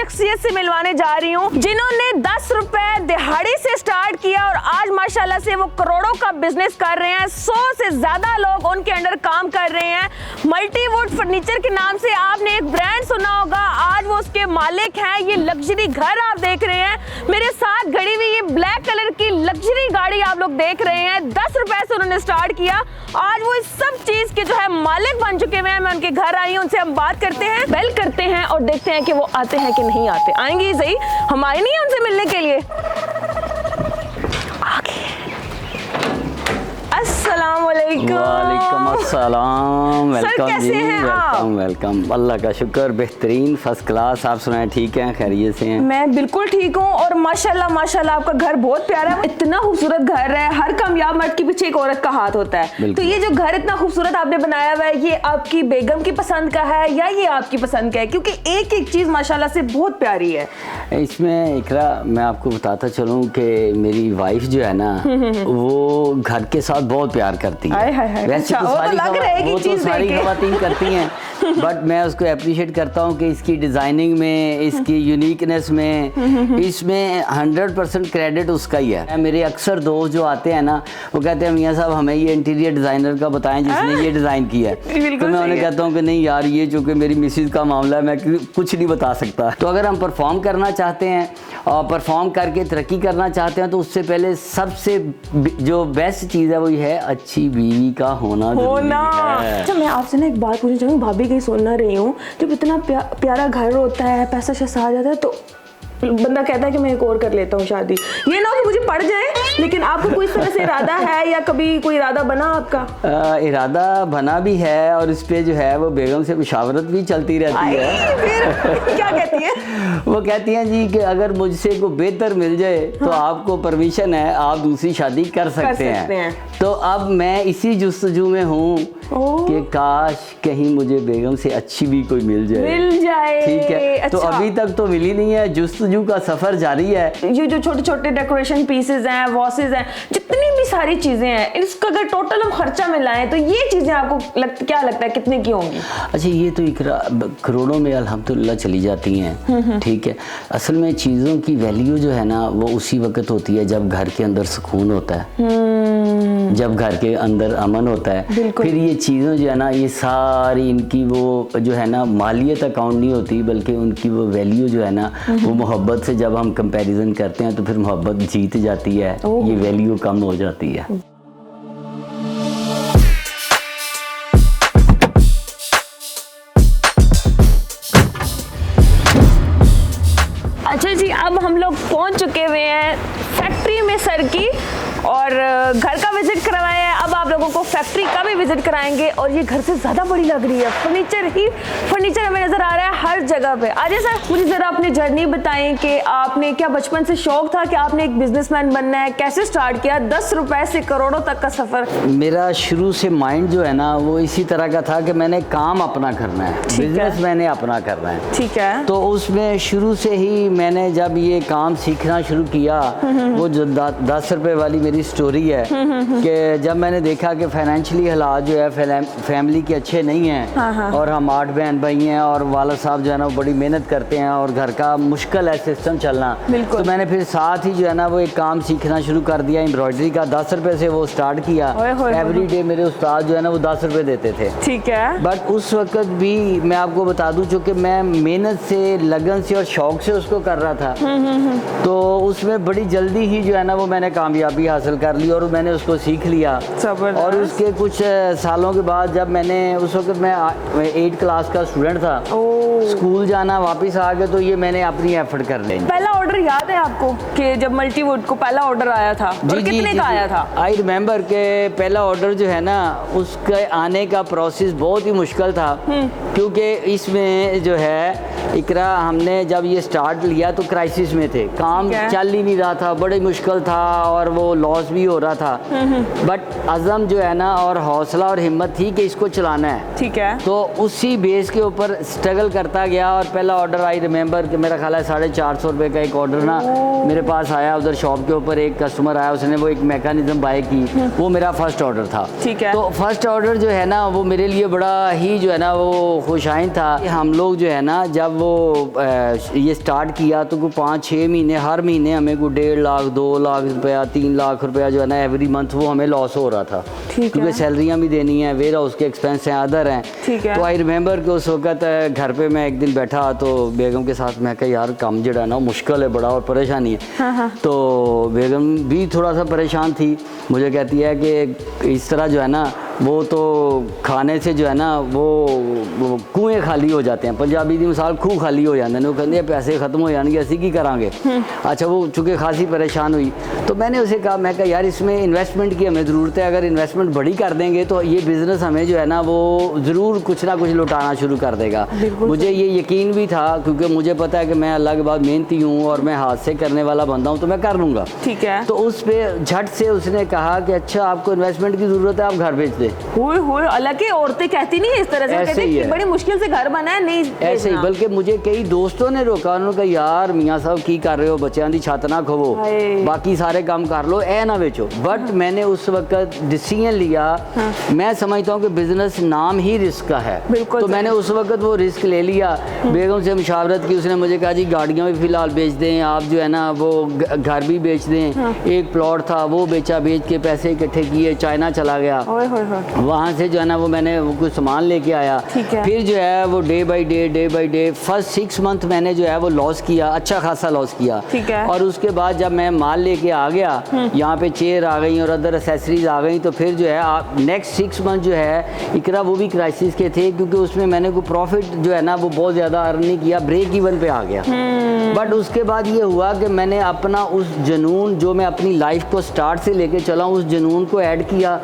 शख्सियत से मिलवाने जा रही हूँ जिन्होंने 10 रुपए दिहाड़ी से स्टार्ट किया और आज माशाल्लाह से वो करोड़ों का बिजनेस कर रहे हैं। 100 से ज्यादा लोग उनके अंडर काम कर रहे हैं। मल्टीवुड फर्नीचर के नाम से आपने एक ब्रांड सुना होगा, आज वो उसके मालिक हैं। ये लग्जरी घर आप देख रहे हैं, मेरे साथ खड़ी हुई ये ब्लैक कलर की लग्जरी गाड़ी आप लोग देख रहे हैं। 10 रुपए से उन्होंने स्टार्ट किया, आज वो इस सब चीज के जो है मालिक बन चुके हैं। मैं उनके घर आई हूँ, उनसे हम बात करते हैं, बेल करते हैं और देखते हैं कि वो आते हैं कि नहीं आते। आएंगे ही सही, हम आए नहीं है उनसे मिलने के लिए। अस्सलाम वालेकुम। वालेकुम अस्सलाम। सर कैसे हैं आप? वेलकम। अल्लाह का शुक्र, बेहतरीन, फर्स्ट क्लास। आप सुनाए ठीक हैं, खैरियत से हैं? मैं बिल्कुल ठीक हूँ और माशाल्लाह माशाल्लाह आपका घर बहुत प्यारा है, इतना खूबसूरत घर है। हर कामयाब मर्द के पीछे एक औरत का हाथ होता है। तो ये जो घर इतना खूबसूरत आपने बनाया हुआ है, ये आपकी बेगम की पसंद का है या ये आपकी पसंद का है? क्योंकि एक एक चीज माशाल्लाह से बहुत प्यारी है इसमें। इकरा, मैं आपको बताता चलूँ कि मेरी वाइफ जो है ना वो घर के साथ बहुत प्यार करती है। वैसे तो सारी खवातीन करती हैं बट मैं उसको अप्रिशिएट करता हूँ कि इसकी डिजाइनिंग में, इसकी यूनिकनेस में, इसमें 100% क्रेडिट उसका ही है। मेरे अक्सर दोस्त जो आते हैं ना वो कहते हैं मियाँ साहब हमें ये इंटीरियर डिजाइनर का बताएं जिसने ये डिज़ाइन किया है। तो मैं उन्हें कहता हूँ कि नहीं यार, ये चूँकि मेरी मिसेज का मामला है, मैं कुछ नहीं बता सकता। तो अगर हम परफॉर्म करना चाहते हैं और परफॉर्म करके तरक्की करना चाहते हैं तो उससे पहले सबसे जो बेस्ट चीज़ है वो ये है अच्छी बीवी का होना जरूरी है। अच्छा, मैं आपसे ना एक बात पूछना चाहूँगी, भाभी कहीं सुन ना रही हूँ। जब इतना प्यारा घर होता है, पैसा शैसा आ जाता है तो बंदा कहता है कि मैं एक और कर लेता हूँ शादी। ये ना हो कि मुझे पड़ जाए, लेकिन आपको कोई इस तरह से इरादा है या कभी कोई इरादा बना आपका? इरादा बना भी है और इस पे जो है वो बेगम से मुशावरत भी चलती रहती है। फिर क्या कहती है? वो कहती हैं जी कि अगर मुझसे को बेहतर मिल जाए तो आपको परमिशन है, आप दूसरी शादी कर सकते हैं। तो अब मैं इसी जुस्तजू में हूँ कि काश कहीं मुझे बेगम से अच्छी भी कोई मिल जाए। ठीक है। अच्छा। तो अभी तक तो मिली नहीं है, जुस्तजू का सफर जारी है। ये जो छोटे छोटे डेकोरेशन पीसेस हैं, वॉसेस हैं, जितनी भी सारी चीजें हैं, इसका अगर टोटल हम खर्चा मिलाएं तो ये चीजें आपको क्या लगता है कितने की होंगी? अच्छा, ये तो करोड़ों में अल्हम्दुलिल्लाह चली जाती हैं। ठीक है। असल में चीज़ों की वैल्यू जो है ना वो उसी वक्त होती है जब घर के अंदर सुकून होता है, जब घर के अंदर अमन होता है। फिर ये चीज़ें जो है ना, ये सारी इनकी वो जो है ना मालियत अकाउंट नहीं होती, बल्कि उनकी वो वैल्यू जो है ना वो मोहब्बत से जब हम कंपैरिजन करते हैं तो फिर मोहब्बत जीत जाती है, ये वैल्यू कम हो जाती है। अच्छा जी, अब हम लोग पहुंच चुके हुए हैं फैक्ट्री में सर की, और घर का विजिट करवाया है। अब आप लोगों को फैक्ट्री का भी विजिट कराएंगे और ये घर से ज़्यादा बड़ी लग रही है। फर्नीचर हमें नज़र आ रहा है हर जगह पे। अजय सर, मुझे ज़रा अपनी जर्नी बताएं कि आपने क्या बचपन से शौक था कि आपने एक बिजनेसमैन बनना है? कैसे स्टार्ट किया 10 रुपए से करोड़ों तक का सफ़र? मेरा शुरू से माइंड जो है ना वो इसी तरह का था कि मैंने काम अपना करना है, बिजनेस मैंने अपना करना है। ठीक है। तो उसमें शुरू से ही मैंने जब ये काम सीखना शुरू किया, वो जो 10 रुपए वाली मेरी स्टोरी है कि जब मैंने देखा कि फाइनेंशियली हालात जो है फैमिली के अच्छे नहीं हैं और हम 8 बहन भाई हैं और वाला साहब जो है ना वो बड़ी मेहनत करते हैं और घर का मुश्किल है सिस्टम चलना, तो मैंने फिर साथ ही जो है ना वो एक काम सीखना शुरू कर दिया एम्ब्रॉयडरी का। 10 रुपए से वो स्टार्ट किया। एवरी डे मेरे उस्ताद जो है ना वो 10 रुपए देते थे। ठीक है। बट उस वक्त भी मैं आपको बता दूं, चूँकि मैं मेहनत से, लगन से और शौक से उसको कर रहा था, तो उसमें बड़ी जल्दी ही जो है ना वो मैंने कामयाबी हासिल कर ली और मैंने उसको सीख लिया। और उसके कुछ सालों के बाद जब मैंने, उस वक्त मैं 8 क्लास का स्टूडेंट था, स्कूल जाना वापस आ गए, तो ये मैंने अपनी एफर्ट कर ली। पहला ऑर्डर याद है आपको कि जब मल्टीवुड को पहला ऑर्डर आया था? और कितने का आया था? आई रिमेम्बर के पहला ऑर्डर जो है ना उसके आने का प्रोसेस बहुत ही मुश्किल था, क्योंकि इसमें जो है इकरा, हमने जब ये स्टार्ट लिया तो क्राइसिस में थे, काम चल ही नहीं रहा था, बड़ी मुश्किल था और वो लॉस भी हो रहा था। बट अज़म जो है ना और हौसला और हिम्मत थी कि इसको चलाना है। ठीक है। तो उसी बेस के ऊपर स्ट्रगल करते करता गया और पहला ऑर्डर आई रिमेंबर कि मेरा ख्याल है 450 रुपये का एक ऑर्डर ना मेरे पास आया। उधर शॉप के ऊपर एक कस्टमर आया, उसने वो एक मैकेनिज्म बाय की, वो मेरा फर्स्ट ऑर्डर था। ठीक है। तो फर्स्ट ऑर्डर जो है ना वो मेरे लिए बड़ा ही जो है ना वो खुशाइन था। हम लोग जो है ना जब वो ये स्टार्ट किया तो कोई 5-6 महीने हर महीने हमें कोई 1.5 लाख 2 लाख रुपया 3 लाख रुपया जो है ना एवरी मंथ वो हमें लॉस हो रहा था, क्योंकि सैलरियाँ भी देनी है, वेयर हाउस के एक्सपेंस हैं, अदर हैं। तो आई रिमेंबर कि उस वक्त घर पे मैं एक दिन बैठा तो बेगम के साथ मैं कहा यार काम जो है ना मुश्किल है बड़ा और परेशानी है। तो बेगम भी थोड़ा सा परेशान थी, मुझे कहती है कि इस तरह जो है ना वो तो खाने से जो है ना वो कुएँ खाली हो जाते हैं, पंजाबी की मिसाल खूह खाली हो जाते हैं, वो कहते हैं पैसे खत्म हो जाएंगे असी की करांगे। अच्छा वो चूँकि खासी परेशान हुई तो मैंने उसे कहा, मैं कहा यार इसमें इन्वेस्टमेंट की हमें ज़रूरत है, अगर इन्वेस्टमेंट बड़ी कर देंगे तो ये बिज़नेस हमें जो है ना वो ज़रूर कुछ ना कुछ लौटाना शुरू कर देगा। मुझे ये यकीन भी था क्योंकि मुझे पता है कि मैं अल्लाह के बाद मेहनती हूँ और मैं हाथ से करने वाला बंदा हूँ तो मैं कर लूँगा। ठीक है। तो उस पर झट से उसने कहा कि अच्छा आपको इन्वेस्टमेंट की ज़रूरत है, आप घर बेच दें। हालांकि औरतें कहती नहीं इस तरह से, कहती कि बड़ी मुश्किल से घर बना है, नहीं ऐसे ही। बल्कि मुझे कई दोस्तों ने रोका, उन्होंने कहा यार मियाँ साहब की कर रहे हो, बच्चों की छत ना खोवो, बाकी सारे काम कर लो, ए ना बेचो। बट मैंने उस वक्त डिसीजन लिया, मैं समझता हूँ कि बिजनेस नाम ही रिस्क का है, तो मैंने उस वक्त वो रिस्क ले लिया। बेगम से मुशावरत की, उसने मुझे कहा जी गाड़ियाँ भी फिलहाल बेच दें, आप जो है ना वो घर भी बेच दें। एक प्लॉट था वो बेचा, बेच के पैसे इकट्ठे किए, चाइना चला गया, वहाँ से जो है ना वो मैंने वो कुछ सामान लेके आया। फिर जो है वो day by day first 6 month मैंने जो है वो लॉस किया, अच्छा खासा लॉस किया। और उसके बाद जब मैं माल लेके आ गया, यहाँ पे चेयर आ गई और अदर एसेसरीज आ गई, तो फिर जो है आप नेक्स्ट 6 मंथ जो है इकरा वो भी क्राइसिस के थे, क्योंकि उसमें मैंने कोई प्रॉफिट जो है ना वो बहुत ज़्यादा अर्न नहीं किया, ब्रेक इवन पे आ गया। बट उसके बाद ये हुआ कि मैंने अपना उस जुनून जो मैं अपनी लाइफ को स्टार्ट से लेके चला उस जुनून को ऐड किया,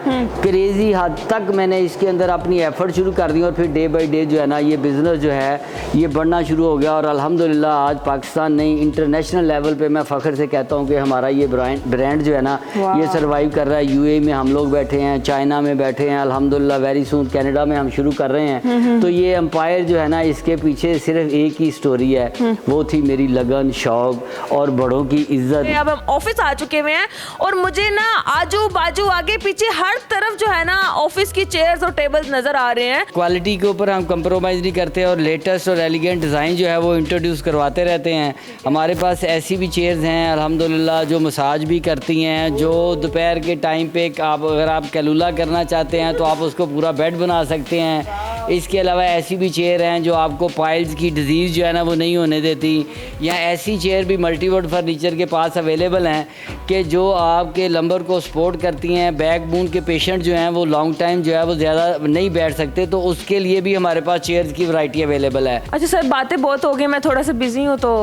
क्रेजी हद तक मैंने इसके अंदर अपनी एफर्ट शुरू कर दी और फिर डे बाई डे जो है ना ये बिज़नेस जो है ये बढ़ना शुरू हो गया। और अल्हम्दुलिल्लाह आज पाकिस्तान नहीं इंटरनेशनल लेवल पे मैं फ़ख्र से कहता हूँ कि हमारा ये ब्रांड जो है ना ये सर्वाइव कर रहा है। यूएई में हम लोग बैठे हैं, चाइना में बैठे हैं, अल्हम्दुलिल्लाह वेरी सून कनाडा में हम शुरू कर रहे हैं। तो ये एम्पायर जो है ना इसके पीछे सिर्फ एक ही स्टोरी है, वो थी मेरी लगन, शौक और बड़ों की इज्जत। अब हम ऑफिस आ चुके हुए हैं और मुझे ना आजू बाजू आगे पीछे हर तरफ जो है ना ऑफिस की चेयर्स और टेबल्स नजर आ रहे हैं। क्वालिटी के ऊपर हम कंप्रोमाइज़ नहीं करते और लेटेस्ट और एलिगेंट डिज़ाइन जो है वो इंट्रोड्यूस करवाते रहते हैं। हमारे पास ऐसी भी चेयर्स हैं अल्हम्दुलिल्लाह जो मसाज भी करती हैं, जो दोपहर के टाइम पे अगर आप कैलुला करना चाहते हैं तो आप उसको पूरा बेड बना सकते हैं। इसके अलावा ऐसी भी चेयर हैं जो आपको पाइल्स की डिजीज़ जो है ना वो नहीं होने देती। या ऐसी चेयर भी मल्टीवुड फर्नीचर के पास अवेलेबल हैं कि जो आपके लंबर को सपोर्ट करती हैं। बैक बोन के पेशेंट जो हैं वो लॉन्ग टाइम जो है वो ज़्यादा नहीं बैठ सकते, तो उसके लिए भी हमारे पास चेयर्स की वैरायटी अवेलेबल है। अच्छा सर, बातें बहुत हो गई, मैं थोड़ा सा बिजी हूँ तो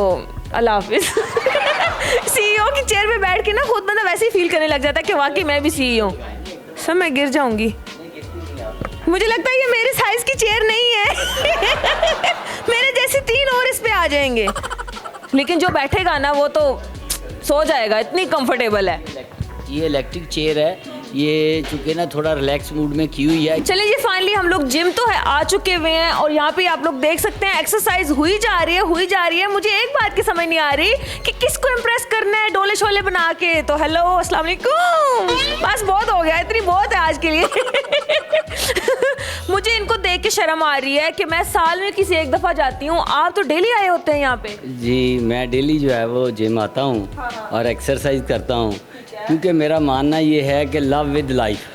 अल्लाह हाफिज़। सीईओ की चेयर पे बैठ के ना खुद बंदा वैसे ही फील करने लग जाता है कि वाकई मैं भी सीईओ। सर मैं गिर जाऊंगी, मुझे लगता है ये मेरे साइज की चेयर नहीं है। मेरे जैसे 3 और इस पे आ जाएंगे, लेकिन जो बैठेगा ना वो तो सो जाएगा, इतनी कंफर्टेबल है। ये इलेक्ट्रिक चेयर है, ये चूँकि ना थोड़ा रिलैक्स मूड में की हुई है। चलिए जी, फाइनली हम लोग जिम तो है आ चुके हुए हैं और यहाँ पे आप लोग देख सकते हैं एक्सरसाइज हुई जा रही है। मुझे एक बात की समझ नहीं आ रही कि किसको इम्प्रेस करना है डोले शोले बना के। तो हेलो अस्सलाम वालेकुम, बस बहुत हो गया, इतनी बहुत है आज के लिए। मुझे इनको देख के शर्म आ रही है कि मैं साल में किसी एक दफ़ा जाती हूँ, आप तो डेली आए होते हैं यहाँ पे। जी मैं डेली जो है वो जिम आता हूँ और एक्सरसाइज करता हूँ, क्योंकि मेरा मानना ये है कि लव विद लाइफ,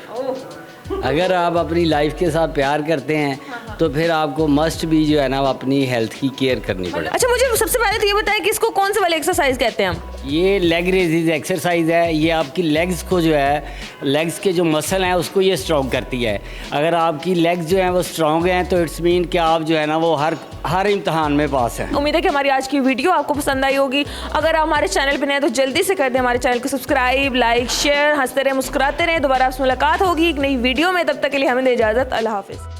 अगर आप अपनी लाइफ के साथ प्यार करते हैं तो फिर आपको मस्ट भी जो है ना अपनी हेल्थ की केयर करनी पड़े। अच्छा मुझे सबसे पहले तो ये बताएं कि इसको कौन से वाले एक्सरसाइज कहते हैं हम? ये लेग रेजिज एक्सरसाइज है, ये आपकी लेग्स को जो है लेग्स के जो मसल हैं उसको ये स्ट्रॉन्ग करती है। अगर आपकी लेग्स जो हैं वो स्ट्रॉन्ग हैं तो इट्स मीन कि आप जो है ना वो हर इम्तहान में पास हैं। उम्मीद है कि हमारी आज की वीडियो आपको पसंद आई होगी। अगर आप हमारे चैनल पर नए तो जल्दी से कर दें हमारे चैनल को सब्सक्राइब, लाइक, शेयर। हंसते रहें, मुस्कुराते रहें। दोबारा आपसे मुलाकात होगी एक नई वीडियो में, तब तक के लिए हमें दे इजाज़त। अल्लाह हाफिज़।